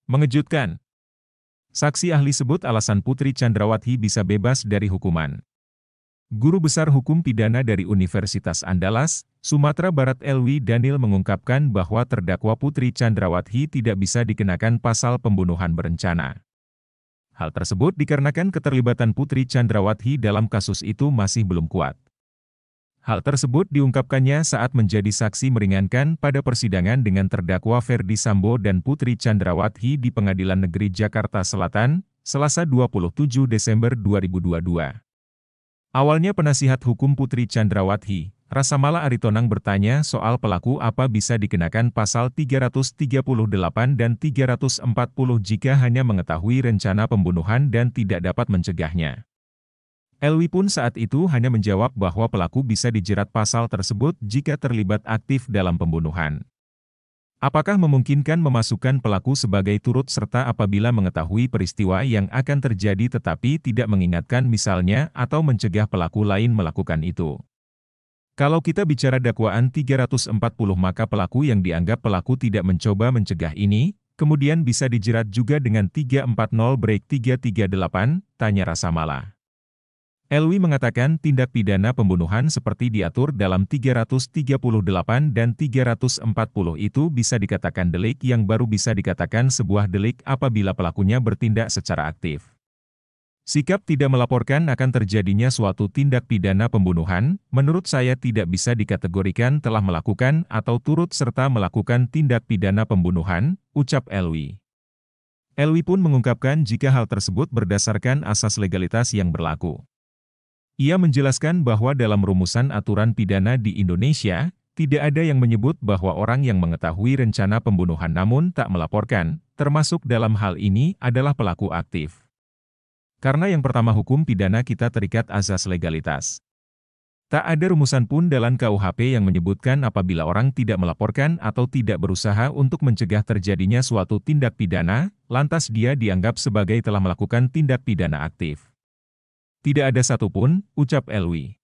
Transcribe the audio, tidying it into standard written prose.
Mengejutkan. Saksi ahli sebut alasan Putri Chandrawati bisa bebas dari hukuman. Guru Besar Hukum Pidana dari Universitas Andalas, Sumatera Barat Elwi Daniel mengungkapkan bahwa terdakwa Putri Chandrawati tidak bisa dikenakan pasal pembunuhan berencana. Hal tersebut dikarenakan keterlibatan Putri Chandrawati dalam kasus itu masih belum kuat. Hal tersebut diungkapkannya saat menjadi saksi meringankan pada persidangan dengan terdakwa Ferdi Sambo dan Putri Chandrawati di Pengadilan Negeri Jakarta Selatan, Selasa 27 Desember 2022. Awalnya penasihat hukum Putri Chandrawati, Rasamala Aritonang bertanya soal pelaku apa bisa dikenakan pasal 338 dan 340 jika hanya mengetahui rencana pembunuhan dan tidak dapat mencegahnya. Elwi pun saat itu hanya menjawab bahwa pelaku bisa dijerat pasal tersebut jika terlibat aktif dalam pembunuhan. Apakah memungkinkan memasukkan pelaku sebagai turut serta apabila mengetahui peristiwa yang akan terjadi tetapi tidak mengingatkan misalnya atau mencegah pelaku lain melakukan itu? Kalau kita bicara dakwaan 340 maka pelaku yang dianggap pelaku tidak mencoba mencegah ini, kemudian bisa dijerat juga dengan 340/338, tanya Rasamala. Elwi mengatakan tindak pidana pembunuhan seperti diatur dalam 338 dan 340 itu bisa dikatakan delik yang baru bisa dikatakan sebuah delik apabila pelakunya bertindak secara aktif. Sikap tidak melaporkan akan terjadinya suatu tindak pidana pembunuhan, menurut saya tidak bisa dikategorikan telah melakukan atau turut serta melakukan tindak pidana pembunuhan, ucap Elwi. Elwi pun mengungkapkan jika hal tersebut berdasarkan asas legalitas yang berlaku. Ia menjelaskan bahwa dalam rumusan aturan pidana di Indonesia, tidak ada yang menyebut bahwa orang yang mengetahui rencana pembunuhan namun tak melaporkan, termasuk dalam hal ini adalah pelaku aktif. Karena yang pertama hukum pidana kita terikat asas legalitas. Tak ada rumusan pun dalam KUHP yang menyebutkan apabila orang tidak melaporkan atau tidak berusaha untuk mencegah terjadinya suatu tindak pidana, lantas dia dianggap sebagai telah melakukan tindak pidana aktif. Tidak ada satupun, ucap Elwi.